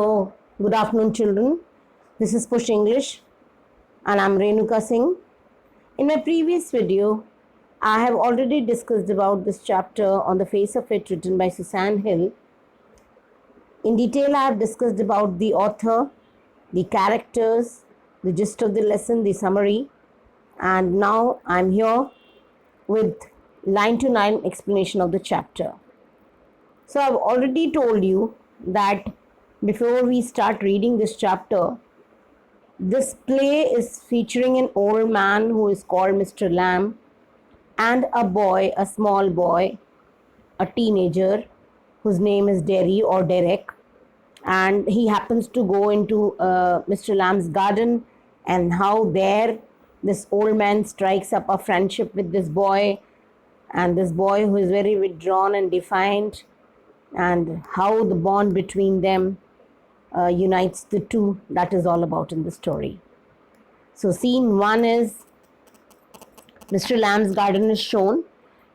So, good afternoon, children. This is Push English, and I'm Renuka Singh. In my previous video, I have already discussed about this chapter on the face of it written by Susan Hill. In detail, I have discussed about the author, the characters, the gist of the lesson, the summary, and now I'm here with line to line explanation of the chapter. So I've already told you that before we start reading this chapter, this play is featuring an old man who is called Mr. Lamb and a boy, a small boy, a teenager whose name is Derry or Derek, and he happens to go into Mr. Lamb's garden, and how there this old man strikes up a friendship with this boy, and this boy who is very withdrawn and defiant, and how the bond between them unites the two. That is all about in the story. So scene one is Mr. Lamb's garden is shown.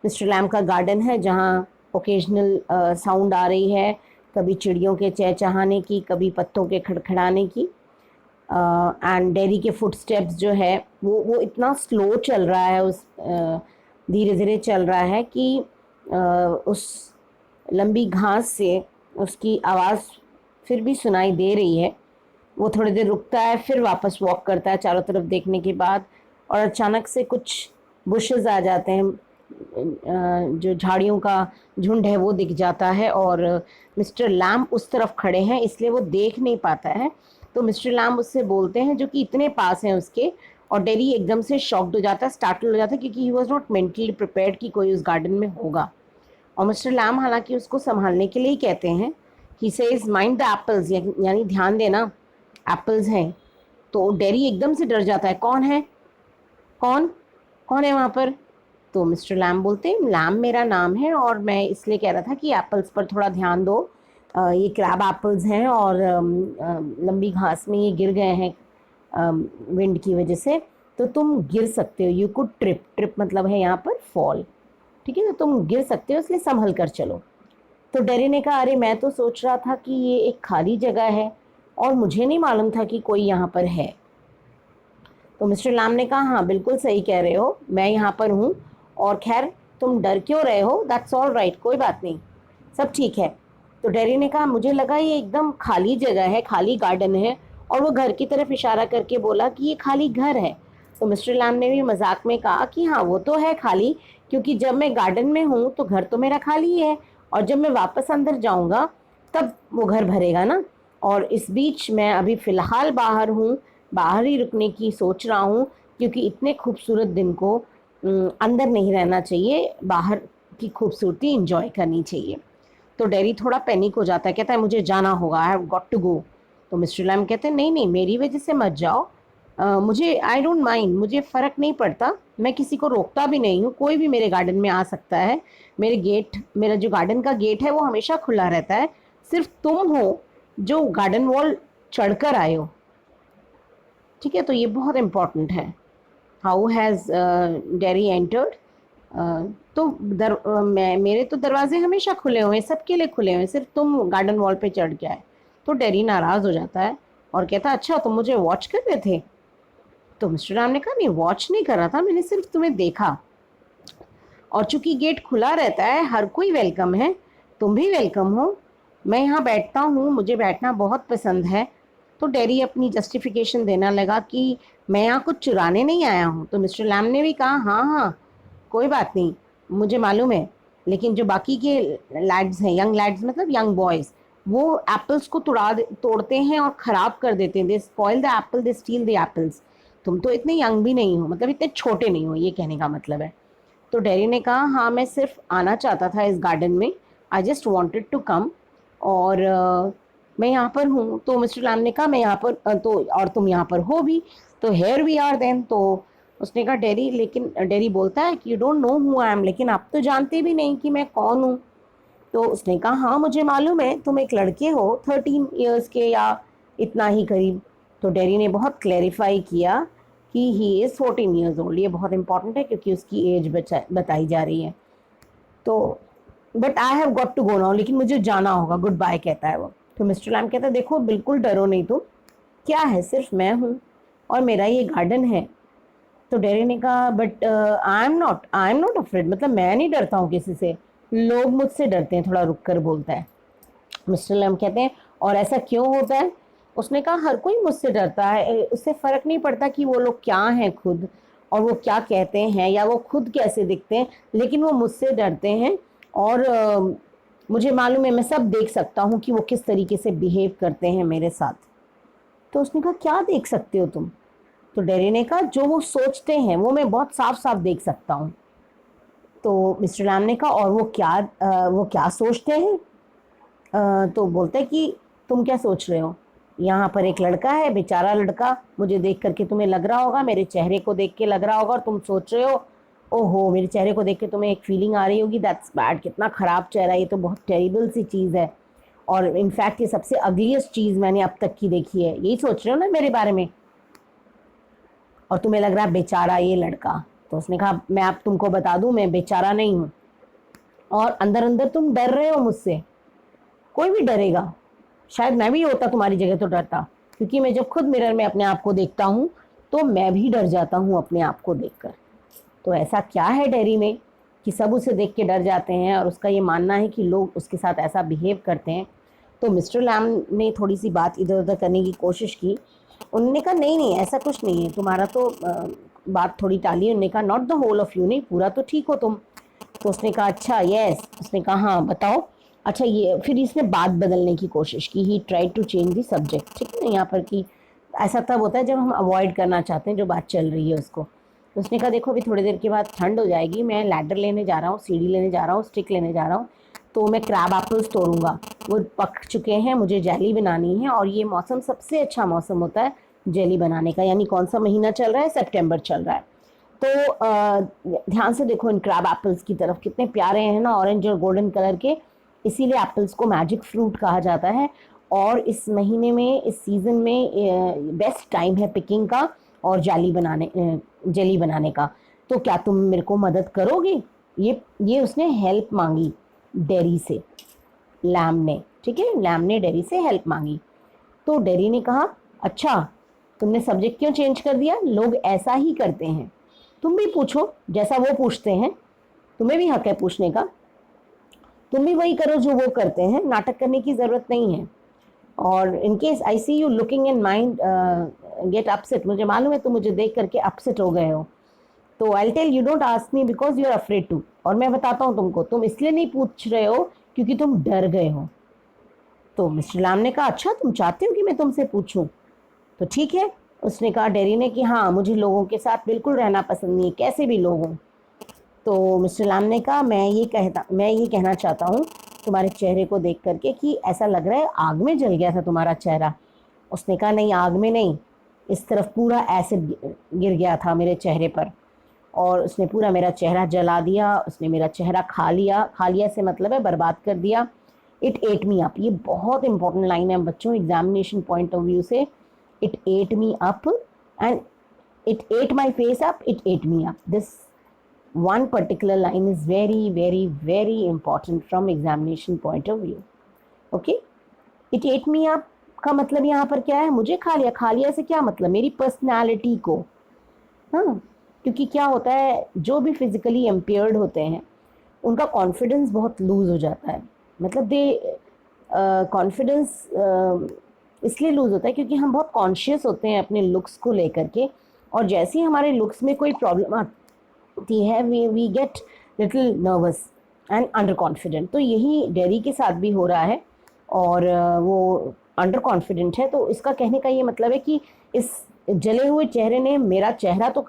Mr. Lamb का garden है जहाँ occasional sound आ रही है, कभी चिड़ियों के चहचहाने की, कभी पत्तों के खड़खड़ाने की, एंड डेरी के फुटस्टेप्स जो है वो इतना स्लो चल रहा है, उस धीरे धीरे चल रहा है कि उस लंबी घास से उसकी आवाज़ फिर भी सुनाई दे रही है. वो थोड़ी देर रुकता है, फिर वापस वॉक करता है चारों तरफ देखने के बाद, और अचानक से कुछ बुशेस आ जाते हैं, जो झाड़ियों का झुंड है वो दिख जाता है, और मिस्टर लैम्ब उस तरफ खड़े हैं इसलिए वो देख नहीं पाता है. तो मिस्टर लैम्ब उससे बोलते हैं जो कि इतने पास हैं उसके, और डेरी एकदम से शॉक्ड हो जाता है, स्टार्टल हो जाता है, क्योंकि he was not mentally prepared कि कोई उस गार्डन में होगा. और मिस्टर लैम्ब हालांकि उसको संभालने के लिए ही कहते हैं. He says mind the apples, यानी ध्यान देना, एप्पल्स हैं. तो डेरी एकदम से डर जाता है. कौन है, कौन कौन है वहाँ पर? तो मिस्टर लैम्ब बोलते हैं लैम्ब मेरा नाम है, और मैं इसलिए कह रहा था कि एप्पल्स पर थोड़ा ध्यान दो. ये क्रैब एप्पल्स हैं और लंबी घास में ये गिर गए हैं विंड की वजह से, तो तुम गिर सकते हो. यू कुड ट्रिप, ट्रिप मतलब है यहाँ पर फॉल, ठीक है, तो तुम गिर सकते हो, इसलिए संभल कर चलो. तो डेरी ने कहा अरे मैं तो सोच रहा था कि ये एक खाली जगह है और मुझे नहीं मालूम था कि कोई यहाँ पर है. तो मिस्टर लैम्ब ने कहा हाँ बिल्कुल सही कह रहे हो, मैं यहाँ पर हूँ, और खैर तुम डर क्यों रहे हो, दैट्स ऑल राइट, कोई बात नहीं, सब ठीक है. तो डेरी ने कहा मुझे लगा ये एकदम खाली जगह है, खाली गार्डन है, और वो घर की तरफ इशारा करके बोला कि ये खाली घर है. तो मिस्टर लैम्ब ने भी मजाक में कहा कि हाँ वो तो है खाली, क्योंकि जब मैं गार्डन में हूँ तो घर तो मेरा खाली है, और जब मैं वापस अंदर जाऊँगा तब वो घर भरेगा ना. और इस बीच मैं अभी फ़िलहाल बाहर हूँ, बाहर ही रुकने की सोच रहा हूँ, क्योंकि इतने खूबसूरत दिन को अंदर नहीं रहना चाहिए, बाहर की खूबसूरती इंजॉय करनी चाहिए. तो डेरी थोड़ा पैनिक हो जाता है, कहता है मुझे जाना होगा, I have got to go. तो मिस्टर लैम्ब कहते हैं नहीं नहीं मेरी वजह से मत जाओ, मुझे आई डोंट माइंड, मुझे फ़र्क नहीं पड़ता, मैं किसी को रोकता भी नहीं हूँ, कोई भी मेरे गार्डन में आ सकता है, मेरा जो गार्डन का गेट है वो हमेशा खुला रहता है, सिर्फ तुम हो जो गार्डन वॉल चढ़कर आए हो, ठीक है. तो ये बहुत इम्पॉर्टेंट है. हाउ हैज़ डेरी एंटर्ड, तो मेरे तो दरवाजे हमेशा खुले हुए हैं, सबके लिए खुले हुए हैं, सिर्फ तुम गार्डन वॉल पे चढ़ के आए. तो डेरी नाराज़ हो जाता है और कहता है अच्छा तुम मुझे वॉच कर रहे थे? तो मिस्टर लैम्ब ने कहा नहीं वॉच नहीं कर रहा था, मैंने सिर्फ तुम्हें देखा, और चूंकि गेट खुला रहता है हर कोई वेलकम है, तुम भी वेलकम हो, मैं यहाँ बैठता हूँ, मुझे बैठना बहुत पसंद है. तो डेरी अपनी जस्टिफिकेशन देना लगा कि मैं यहाँ कुछ चुराने नहीं आया हूँ. तो मिस्टर लैम्ब ने भी कहा हाँ हाँ कोई बात नहीं, मुझे मालूम है, लेकिन जो बाकी के लैड्स हैं, यंग लैड्स मतलब यंग बॉयज़, वो एप्पल्स को तोड़ते हैं और ख़राब कर देते हैं. They spoil the apple, they steal the apples. तुम तो इतने यंग भी नहीं हो, मतलब इतने छोटे नहीं हो, ये कहने का मतलब है. तो डेरी ने कहा हाँ मैं सिर्फ आना चाहता था इस गार्डन में, I just wanted to come, और मैं यहाँ पर हूँ. तो मिस्टर लैम्ब ने कहा मैं यहाँ पर तो और तुम यहाँ पर हो भी, तो हेयर वी आर देन. तो उसने कहा डेरी, लेकिन डेरी बोलता है कि you don't know who I am, लेकिन आप तो जानते भी नहीं कि मैं कौन हूँ. तो उसने कहा हाँ मुझे मालूम है, तुम एक लड़के हो 13 ईयर्स के या इतना ही करीब. तो डेरी ने बहुत क्लैरिफाई किया कि ही इज़ 14 ईयर्स ओल्ड. ये बहुत इंपॉर्टेंट है क्योंकि उसकी एज बताई जा रही है. तो but I have got to go now, लेकिन मुझे जाना होगा, गुड बाय कहता है वो. तो मिस्टर लैम कहता है देखो बिल्कुल डरो नहीं तुम, क्या है, सिर्फ मैं हूँ और मेरा ये गार्डन है। तो डेरी ने कहा but I am not afraid, मतलब मैं नहीं डरता हूँ किसी से, लोग मुझसे डरते हैं, थोड़ा रुक कर बोलता है। मिस्टर लैम कहते हैं और ऐसा क्यों होता है? उसने कहा हर कोई मुझसे डरता है, उससे फ़र्क नहीं पड़ता कि वो लोग क्या हैं खुद और वो क्या कहते हैं या वो खुद कैसे दिखते हैं, लेकिन वो मुझसे डरते हैं और मुझे मालूम है, मैं सब देख सकता हूँ कि वो किस तरीके से बिहेव करते हैं मेरे साथ। तो उसने कहा क्या देख सकते हो तुम? तो डेरी ने कहा जो वो सोचते हैं वो मैं बहुत साफ साफ देख सकता हूँ। तो मिस्टर लैम ने कहा और वो क्या सोचते हैं? तो बोलते हैं कि तुम क्या सोच रहे हो, यहाँ पर एक लड़का है, बेचारा लड़का, मुझे देख करके तुम्हें लग रहा होगा, मेरे चेहरे को देख के लग रहा होगा और तुम सोच रहे हो ओहो, मेरे चेहरे को देख के तुम्हें एक फीलिंग आ रही होगी दैट्स बैड, कितना ख़राब चेहरा, ये तो बहुत टेरिबल सी चीज़ है और इनफैक्ट ये सबसे अगलीस्ट चीज़ मैंने अब तक की देखी है, यही सोच रहे हो ना मेरे बारे में, और तुम्हें लग रहा है बेचारा ये लड़का। तो उसने कहा मैं अब तुमको बता दूं मैं बेचारा नहीं हूँ और अंदर अंदर तुम डर रहे हो मुझसे, कोई भी डरेगा, शायद मैं भी होता तुम्हारी जगह तो डरता, क्योंकि मैं जब खुद मिरर में अपने आप को देखता हूँ तो मैं भी डर जाता हूँ अपने आप को देखकर। तो ऐसा क्या है डेरी में कि सब उसे देख के डर जाते हैं और उसका ये मानना है कि लोग उसके साथ ऐसा बिहेव करते हैं। तो मिस्टर लैम ने थोड़ी सी बात इधर उधर करने की कोशिश की। उन्होंने कहा नहीं नहीं ऐसा कुछ नहीं है, तुम्हारा तो बात थोड़ी टाली। उन्होंने कहा not the whole of you, नहीं पूरा तो ठीक हो तुम। तो उसने कहा अच्छा यस। उसने कहा हाँ बताओ। अच्छा ये, फिर इसने बात बदलने की कोशिश की, he try to change the subject, ठीक है ना, यहाँ पर कि ऐसा तब होता है जब हम अवॉइड करना चाहते हैं जो बात चल रही है उसको। तो उसने कहा देखो अभी थोड़ी देर के बाद ठंड हो जाएगी, मैं लैडर लेने जा रहा हूँ, सीढ़ी लेने जा रहा हूँ, स्टिक लेने जा रहा हूँ, तो मैं क्रैब एप्पल्स तोड़ूंगा, वो पक चुके हैं, मुझे जेली बनानी है और ये मौसम सबसे अच्छा मौसम होता है जेली बनाने का। यानी कौन सा महीना चल रहा है? सितंबर चल रहा है। तो ध्यान से देखो इन क्रैब एप्पल्स की तरफ, कितने प्यारे हैं ना, ऑरेंज और गोल्डन कलर के, इसीलिए एप्पल्स को मैजिक फ्रूट कहा जाता है। और इस महीने में, इस सीज़न में बेस्ट टाइम है पिकिंग का और जेली बनाने का। तो क्या तुम मेरे को मदद करोगे? ये उसने हेल्प मांगी डेरी से, लैम ने, ठीक है, लैम ने डेरी से हेल्प मांगी। तो डेरी ने कहा अच्छा तुमने सब्जेक्ट क्यों चेंज कर दिया, लोग ऐसा ही करते हैं, तुम भी पूछो जैसा वो पूछते हैं, तुम्हें भी हक है पूछने का, तुम भी वही करो जो वो करते हैं, नाटक करने की ज़रूरत नहीं है। और in case I see you looking in mind get upset, मुझे मालूम है तुम मुझे देख करके अपसेट हो गए हो, तो I tell you don't ask me because you are afraid to, और मैं बताता हूँ तुमको, तुम इसलिए नहीं पूछ रहे हो क्योंकि तुम डर गए हो। तो मिस्टर लैम ने कहा अच्छा तुम चाहते हो कि मैं तुमसे पूछूं, तो ठीक है। उसने कहा डेरी ने कि हाँ मुझे लोगों के साथ बिल्कुल रहना पसंद नहीं है, कैसे भी लोग हों। तो मिस्टर लैम ने कहा मैं ये कहना चाहता हूँ तुम्हारे चेहरे को देख करके कि ऐसा लग रहा है आग में जल गया था तुम्हारा चेहरा। उसने कहा नहीं आग में नहीं, इस तरफ पूरा एसिड गिर गया था मेरे चेहरे पर और उसने पूरा मेरा चेहरा जला दिया, उसने मेरा चेहरा खा लिया, खा लिया से मतलब है बर्बाद कर दिया। इट एट मी अप, ये बहुत इंपॉर्टेंट लाइन है बच्चों एग्जामिनेशन पॉइंट ऑफ व्यू से। It at me up and it at my face up, it at me up, this one particular line is very very very important from examination point of view. Okay, it ate me up का मतलब यहाँ पर क्या है, मुझे खा लिया। खा लिया से क्या मतलब, मेरी पर्सनालिटी को, हाँ, क्योंकि क्या होता है जो भी फिजिकली इम्पेयर्ड होते हैं उनका कॉन्फिडेंस बहुत लूज हो जाता है, मतलब दे कॉन्फिडेंस इसलिए लूज होता है क्योंकि हम बहुत कॉन्शियस होते हैं अपने लुक्स को लेकर के, और जैसे ही हमारे लुक्स में कोई प्रॉब्लम आती है we get little nervous and under confident. तो यही डेरी के साथ भी हो रहा है और वो अंडर कॉन्फिडेंट है। तो इसका कहने का ये मतलब है कि इस जले हुए चेहरे ने मेरा चेहरा तो,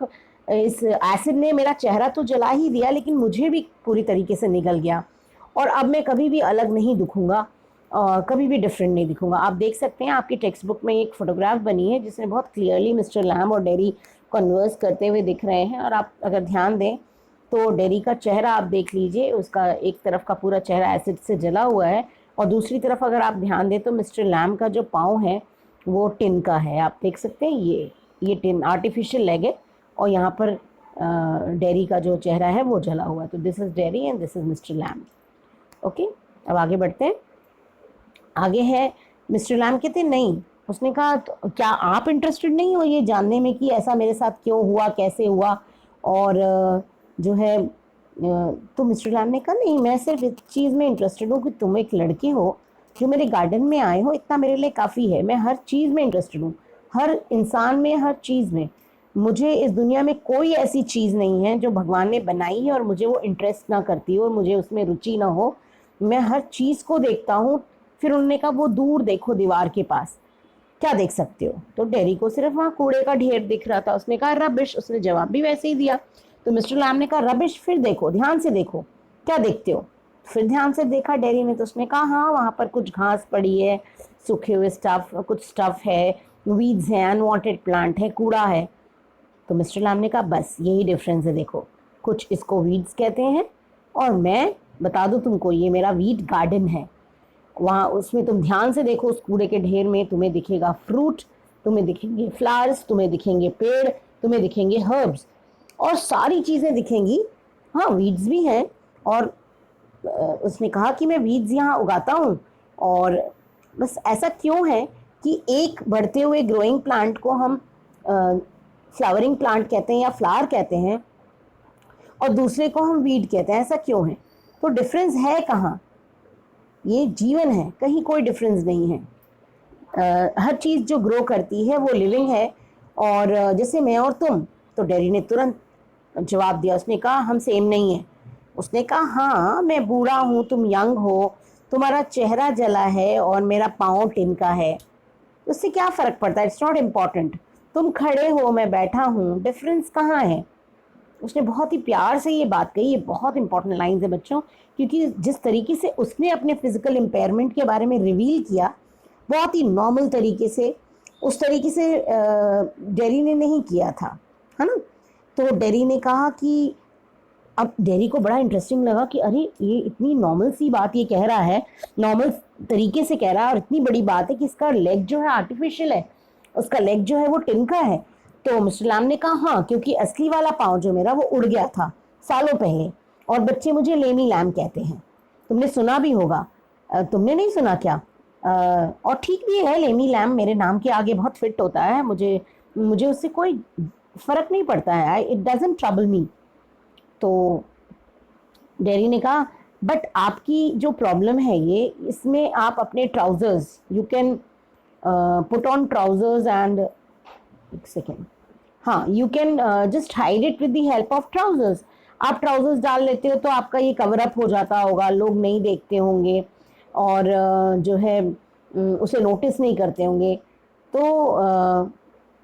इस एसिड ने मेरा चेहरा तो जला ही दिया लेकिन मुझे भी पूरी तरीके से निगल गया, और अब मैं कभी भी अलग नहीं दिखूंगा, कभी भी डिफरेंट नहीं दिखूंगा। आप देख सकते हैं आपकी टेक्स्ट बुक में एक फ़ोटोग्राफ बनी है जिसमें बहुत क्लियरली मिस्टर लैम और डेरी कन्वर्स करते हुए दिख रहे हैं, और आप अगर ध्यान दें तो डेरी का चेहरा आप देख लीजिए, उसका एक तरफ का पूरा चेहरा एसिड से जला हुआ है, और दूसरी तरफ अगर आप ध्यान दें तो मिस्टर लैम का जो पाँव है वो टिन का है। आप देख सकते हैं ये टिन आर्टिफिशियल लेग है, और यहाँ पर डेरी का जो चेहरा है वो जला हुआ है। तो this is Derry and this is mister Lamb. Okay, अब आगे बढ़ते हैं। आगे है मिस्टर लैम कहते नहीं। उसने कहा तो क्या आप इंटरेस्टेड नहीं हो ये जानने में कि ऐसा मेरे साथ क्यों हुआ, कैसे हुआ, और जो है तो मिस्टर लैम ने कहा नहीं, मैं सिर्फ इस चीज़ में इंटरेस्टेड हूँ कि तुम एक लड़के हो जो मेरे गार्डन में आए हो, इतना मेरे लिए काफ़ी है। मैं हर चीज़ में इंटरेस्टेड हूँ, हर इंसान में, हर चीज़ में। मुझे इस दुनिया में कोई ऐसी चीज़ नहीं है जो भगवान ने बनाई है और मुझे वो इंटरेस्ट ना करती हो और मुझे उसमें रुचि ना हो। मैं हर चीज़ को देखता हूँ। फिर उन्होंने कहा वो दूर देखो दीवार के पास, क्या देख सकते हो? तो डेरी को सिर्फ वहाँ कूड़े का ढेर दिख रहा था। उसने कहा रबिश। उसने जवाब भी वैसे ही दिया। तो मिस्टर लैम ने कहा रबिश, फिर देखो, ध्यान से देखो, क्या देखते हो? फिर ध्यान से देखा डेरी ने, तो उसने कहा हाँ वहाँ पर कुछ घास पड़ी है, सूखे हुए स्टफ, कुछ स्टफ है, वीड्स हैं, अनवांटेड प्लांट है, कूड़ा है। तो मिस्टर लैम ने कहा बस यही डिफरेंस है, देखो, कुछ इसको वीड्स कहते हैं और मैं बता दूं तुमको, ये मेरा वीड गार्डन है। वहाँ उसमें तुम ध्यान से देखो, उस कूड़े के ढेर में तुम्हें दिखेगा फ्रूट, तुम्हें दिखेंगे फ्लावर्स, तुम्हें दिखेंगे पेड़, तुम्हें दिखेंगे हर्ब्स, और सारी चीज़ें दिखेंगी। हाँ वीड्स भी हैं। और उसने कहा कि मैं वीड्स यहाँ उगाता हूँ, और बस ऐसा क्यों है कि एक बढ़ते हुए ग्रोइंग प्लांट को हम फ्लावरिंग प्लांट कहते हैं या फ्लावर कहते हैं और दूसरे को हम वीड कहते हैं, ऐसा क्यों है? तो डिफरेंस है कहाँ? ये जीवन है, कहीं कोई डिफरेंस नहीं है। हर चीज़ जो ग्रो करती है वो लिविंग है। और जैसे मैं और तुम, तो डेरी ने तुरंत जवाब दिया। उसने कहा हम सेम नहीं है। उसने कहा हाँ मैं बूढ़ा हूँ, तुम यंग हो, तुम्हारा चेहरा जला है और मेरा पाँव टिनका है, उससे क्या फ़र्क पड़ता है? It's not important. तुम खड़े हो, मैं बैठा हूँ, डिफरेंस कहाँ है? उसने बहुत ही प्यार से ये बात कही। ये बहुत इंपॉर्टेंट लाइन्स है बच्चों, क्योंकि जिस तरीके से उसने अपने फिजिकल इम्पेयरमेंट के बारे में रिवील किया, बहुत ही नॉर्मल तरीके से, उस तरीके से डेरी ने नहीं किया था, है ना? तो डेरी ने कहा कि अब डेरी को बड़ा इंटरेस्टिंग लगा कि अरे ये इतनी नॉर्मल सी बात ये कह रहा है, नॉर्मल तरीके से कह रहा है, और इतनी बड़ी बात है कि इसका लेग जो है आर्टिफिशियल है, उसका लेग जो है वो टिनका है। तो मिस्टर लैम ने कहा हाँ, क्योंकि असली वाला पाँव जो मेरा वो उड़ गया था सालों पहले, और बच्चे मुझे लेमी लैम कहते हैं। तुमने सुना भी होगा। तुमने नहीं सुना क्या? और ठीक भी है, लेमी लैम मेरे नाम के आगे बहुत फिट होता है। मुझे मुझे उससे कोई फ़र्क नहीं पड़ता है, इट डजंट ट्रबल मी। तो डेरी ने कहा बट आपकी जो प्रॉब्लम है ये, इसमें आप अपने trousers, you can put on trousers and, एक सेकेंड, हाँ, you can just hide it with the help of trousers. आप ट्राउज़र्स डाल लेते हो तो आपका ये कवर अप हो जाता होगा, लोग नहीं देखते होंगे और जो है उसे नोटिस नहीं करते होंगे, तो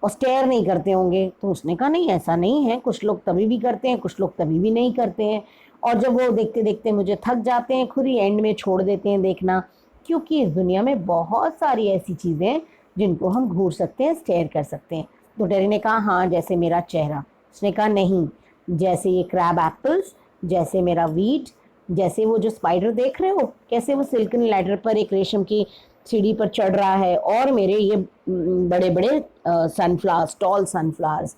और स्टेयर नहीं करते होंगे। तो उसने कहा नहीं ऐसा नहीं है, कुछ लोग तभी भी करते हैं, कुछ लोग तभी भी नहीं करते हैं, और जब वो देखते देखते मुझे थक जाते हैं, खुद ही एंड में छोड़ देते हैं देखना, क्योंकि इस दुनिया में बहुत सारी ऐसी चीज़ें हैं जिनको हम घूर सकते हैं, स्टेयर कर सकते हैं। तो डेरी ने कहा हाँ जैसे मेरा चेहरा। उसने कहा नहीं, जैसे ये क्रैब एप्पल्स, जैसे मेरा वीट, जैसे वो जो स्पाइडर देख रहे हो कैसे वो सिल्कन लैडर पर एक रेशम की सीढ़ी पर चढ़ रहा है, और मेरे ये बड़े बड़े सनफ्लावर्स, टॉल सनफ्लावर्स।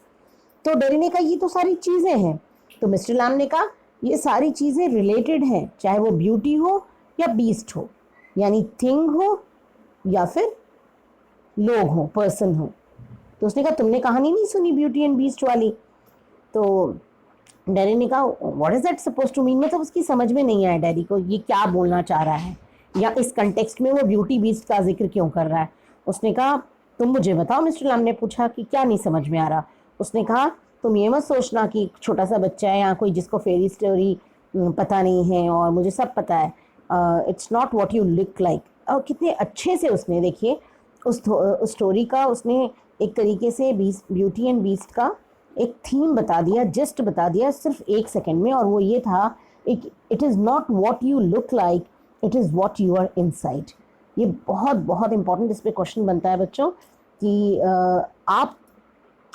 तो डेरी ने कहा ये तो सारी चीज़ें हैं। तो मिस्टर लैम ने कहा ये सारी चीज़ें रिलेटेड हैं, चाहे वो ब्यूटी हो या बीस्ट हो, यानी थिंग हो या फिर लोग हो, पर्सन हो। तो उसने कहा तुमने कहानी नहीं सुनी ब्यूटी एंड बीस्ट वाली? तो डेरी ने कहा what is that suppose to mean, मतलब उसकी समझ में नहीं आया डेरी को ये क्या बोलना चाह रहा है, या इस कंटेक्स्ट में वो ब्यूटी बीस्ट का जिक्र क्यों कर रहा है। उसने कहा तुम मुझे बताओ। मिस्टर लैम ने पूछा कि क्या नहीं समझ में आ रहा? उसने कहा तुम ये मत सोचना कि छोटा सा बच्चा है या कोई जिसको फेरी स्टोरी पता नहीं है, और मुझे सब पता है। It's not what you look like. और कितने अच्छे से उसने, देखिए उस स्टोरी का उसने एक तरीके से ब्यूटी एंड बीस्ट का एक थीम बता दिया, जस्ट बता दिया सिर्फ 1 सेकेंड में, और वो ये था it is not what you look like, it is what you are inside. ये बहुत बहुत इंपॉर्टेंट इस पर क्वेश्चन बनता है बच्चों कि आप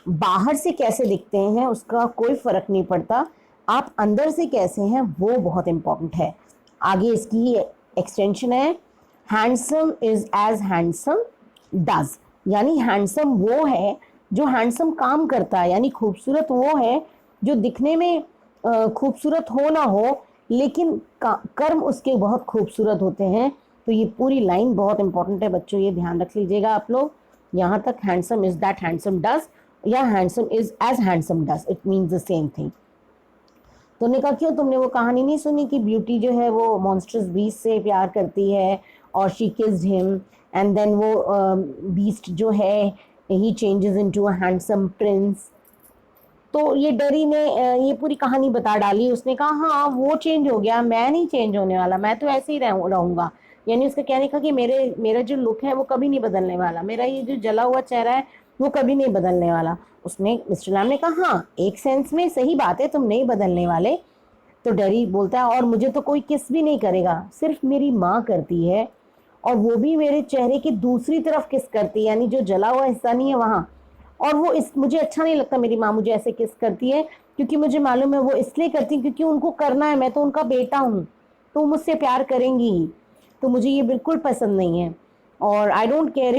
बाहर से कैसे दिखते हैं उसका कोई फ़र्क नहीं पड़ता, आप अंदर से कैसे हैं वो बहुत इम्पॉर्टेंट है। आगे इसकी एक्सटेंशन है handsome is as handsome does, यानी हैंडसम वो है जो हैंडसम काम करता है, यानी खूबसूरत वो है जो दिखने में खूबसूरत हो ना हो, लेकिन कर्म उसके बहुत खूबसूरत होते हैं, तो ये पूरी लाइन बहुत इंपॉर्टेंट है बच्चों, ये ध्यान रख लीजिएगा आप लोग। यहाँ तक handsome is that handsome does या handsome is as handsome does, it means the same thing. तो उन्होंने कहा क्यों तुमने वो कहानी नहीं सुनी कि ब्यूटी जो है वो मॉन्स्टर्स बीस्ट से प्यार करती है और she kissed him and then वो बीस्ट जो है he changes into a handsome prince. तो ये डरी ने ये पूरी कहानी बता डाली। उसने कहा हाँ वो चेंज हो गया, मैं नहीं चेंज होने वाला, मैं तो ऐसे ही रहूँगा। यानी उसका कहने का कि मेरा जो लुक है वो कभी नहीं बदलने वाला, मेरा ये जो जला हुआ चेहरा है वो कभी नहीं बदलने वाला। उसने मिस्टर लैम ने कहा हाँ एक सेंस में सही बात है, तुम नहीं बदलने वाले। तो डरी बोलता है और मुझे तो कोई किस भी नहीं करेगा, सिर्फ मेरी माँ करती है, और वो भी मेरे चेहरे की दूसरी तरफ किस करती है, यानी जो जला हुआ हिस्सा नहीं है वहाँ। और वो इस मुझे अच्छा नहीं लगता मेरी माँ मुझे ऐसे किस करती है, क्योंकि मुझे मालूम है वो इसलिए करती है क्योंकि उनको करना है, मैं तो उनका बेटा हूँ, तो मुझसे प्यार करेंगी ही। तो मुझे ये बिल्कुल पसंद नहीं है, और I don't care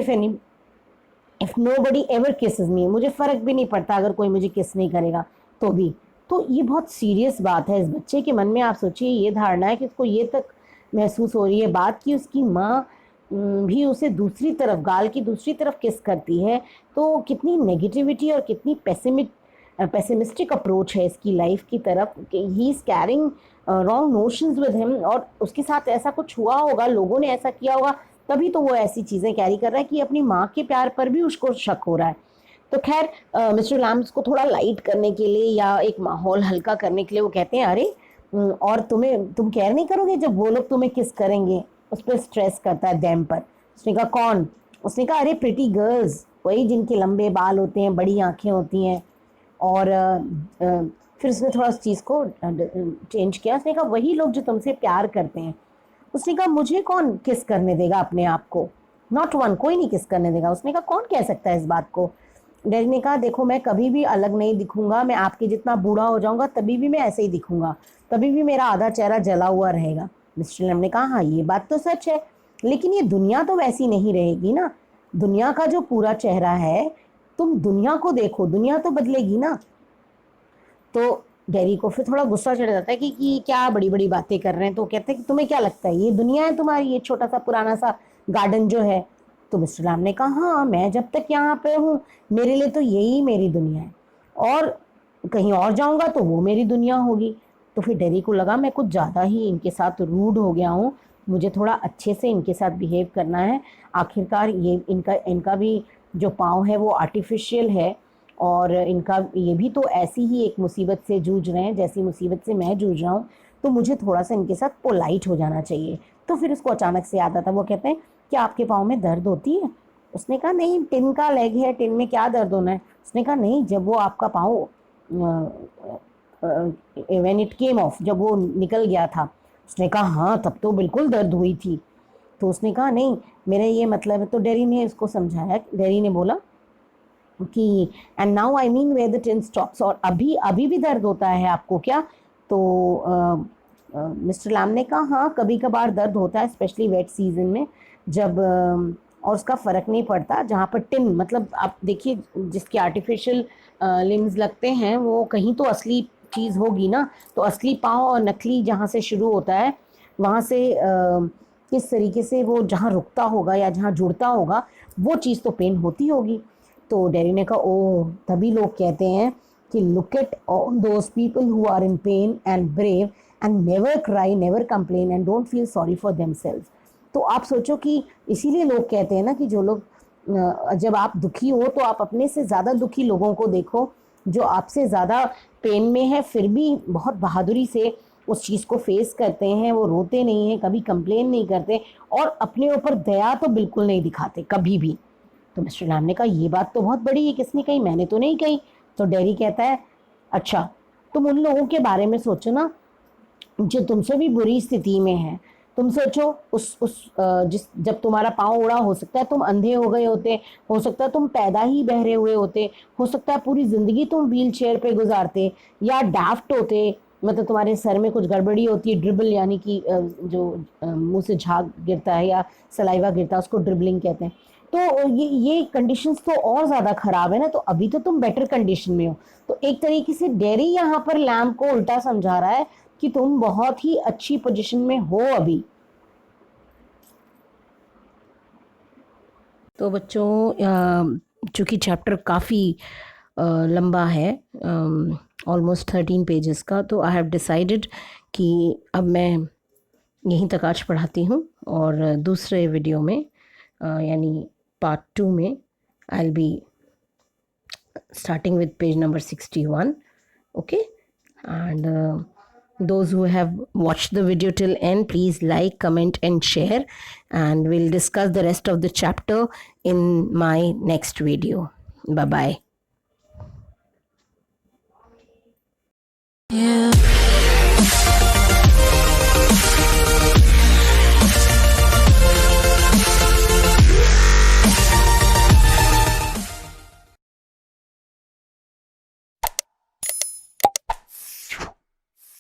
if nobody ever kisses me, मुझे फ़र्क भी नहीं पड़ता अगर कोई मुझे किस नहीं करेगा तो भी। तो ये बहुत सीरियस बात है इस बच्चे के मन में। आप सोचिए ये धारणा है कि उसको ये तक महसूस हो रही है बात कि उसकी माँ भी उसे दूसरी तरफ, गाल की दूसरी तरफ किस करती है। तो कितनी नेगेटिविटी और कितनी पेसिमिस्टिक अप्रोच है इसकी लाइफ की तरफ, he is carrying wrong notions with him, और उसके साथ ऐसा कुछ हुआ होगा, लोगों ने ऐसा किया होगा, तभी तो वो ऐसी चीज़ें कैरी कर रहा है कि अपनी माँ के प्यार पर भी उसको शक हो रहा है। तो खैर मिस्टर लैम्स को थोड़ा लाइट करने के लिए या एक माहौल हल्का करने के लिए वो कहते हैं अरे और तुम केयर नहीं करोगे जब वो लोग तुम्हें किस करेंगे। उस पर स्ट्रेस करता है दैम पर। उसने कहा कौन? उसने कहा अरे प्रिटी गर्ल्स, वही जिनके लंबे बाल होते हैं, बड़ी आंखें होती हैं। और फिर उसने थोड़ा उस चीज़ को चेंज किया। उसने कहा वही लोग जो तुमसे प्यार करते हैं। उसने कहा मुझे कौन किस करने देगा अपने आप को, नॉट वन, कोई नहीं किस करने देगा। उसने कहा कौन कह सकता है इस बात को? डैडी ने कहा देखो मैं कभी भी अलग नहीं दिखूंगा, मैं आपके जितना बूढ़ा हो जाऊंगा तभी भी मैं ऐसे ही दिखूंगा, तभी भी मेरा आधा चेहरा जला हुआ रहेगा। मिस्टर लैम ने कहा हाँ ये बात तो सच है, लेकिन ये दुनिया तो वैसी नहीं रहेगी ना, दुनिया का जो पूरा चेहरा है, तुम दुनिया को देखो, दुनिया तो बदलेगी ना। तो डैडी को फिर थोड़ा गुस्सा चढ़ जाता है कि क्या बड़ी बड़ी बातें कर रहे हैं। तो कहते हैं कि तुम्हें क्या लगता है ये दुनिया है तुम्हारी, ये छोटा सा पुराना सा गार्डन जो है? तो मिस्टर लैम ने कहा हाँ मैं जब तक यहाँ पे हूँ मेरे लिए तो यही मेरी दुनिया है, और कहीं और जाऊँगा तो वो मेरी दुनिया होगी। तो फिर डैडी को लगा मैं कुछ ज़्यादा ही इनके साथ रूड हो गया हूँ, मुझे थोड़ा अच्छे से इनके साथ बिहेव करना है। आखिरकार ये इनका भी जो पाँव है वो आर्टिफिशियल है, और इनका ये भी तो ऐसी ही एक मुसीबत से जूझ रहे हैं जैसी मुसीबत से मैं जूझ रहा हूँ, तो मुझे थोड़ा सा इनके साथ पोलाइट हो जाना चाहिए। तो फिर उसको अचानक से याद आता, वो कहते हैं क्या आपके पाँव में दर्द होती है? उसने कहा नहीं, टिन का लेग है, टिन में क्या दर्द होना है? उसने कहा नहीं, जब वो आपका पाँव व्हेन इट केम ऑफ, जब वो निकल गया था। उसने कहा हाँ तब तो बिल्कुल दर्द हुई थी। तो उसने कहा नहीं मेरा ये मतलब है। तो डैडी ने इसको समझाया, डैडी ने बोला कि and now I mean where the tin stops, और अभी अभी भी दर्द होता है आपको क्या? तो मिस्टर लैम ने कहा हाँ कभी कभार दर्द होता है, स्पेशली वेट सीजन में, जब और उसका फ़र्क नहीं पड़ता। जहाँ पर टिन मतलब आप देखिए जिसके आर्टिफिशियल लिम्स लगते हैं वो कहीं तो असली चीज़ होगी ना, तो असली पाँव और नकली जहाँ से शुरू होता है वहाँ से किस तरीके से वो जहाँ रुकता होगा या जहाँ जुड़ता होगा वो चीज़ तो पेन होती होगी। तो डैडी ने कहा ओह, तभी लोग कहते हैं कि look at all those people who are in pain and brave and never cry, never complain and don't feel sorry for themselves. तो आप सोचो कि इसीलिए लोग कहते हैं ना कि जो लोग जब आप दुखी हो तो आप अपने से ज़्यादा दुखी लोगों को देखो जो आपसे ज़्यादा पेन में है, फिर भी बहुत बहादुरी से उस चीज़ को फेस करते हैं। वो रोते नहीं हैं, कभी कंप्लेन नहीं करते, और अपने ऊपर दया तो बिल्कुल नहीं दिखाते कभी भी। तो मिस्टर लैम ने कहा ये बात तो बहुत बड़ी है, किसने कही? मैंने तो नहीं कही। तो डैडी कहता है अच्छा तुम उन लोगों के बारे में सोचो ना जो तुमसे भी बुरी स्थिति में है। तुम सोचो जिस जब तुम्हारा पाँव उड़ा, हो सकता है तुम अंधे हो गए होते, हो सकता है तुम पैदा ही बहरे हुए होते, हो सकता है पूरी ज़िंदगी तुम व्हील चेयर पे गुजारते, या डाफ्ट होते, मतलब तुम्हारे सर में कुछ गड़बड़ी होती है, ड्रिबल यानी कि जो मुंह से झाग गिरता है या सलाइवा गिरता है उसको ड्रिबलिंग कहते हैं। तो ये कंडीशंस तो और ज़्यादा ख़राब है ना, तो अभी तो तुम बेटर कंडीशन में हो। तो एक तरीके से डैडी यहाँ पर लैम्प को उल्टा समझा रहा है कि तुम बहुत ही अच्छी पोजीशन में हो अभी। तो बच्चों चूँकि चैप्टर काफ़ी लंबा है, ऑलमोस्ट 13 पेजेस का, तो आई हैव डिसाइडेड कि अब मैं यहीं तक आज पढ़ाती हूँ और दूसरे वीडियो में यानी पार्ट 2 में I will be starting with page number 61. Okay, and those who have watched the video till end, please like, comment and share, and we'll discuss the rest of the chapter in my next video. Bye bye. Yeah.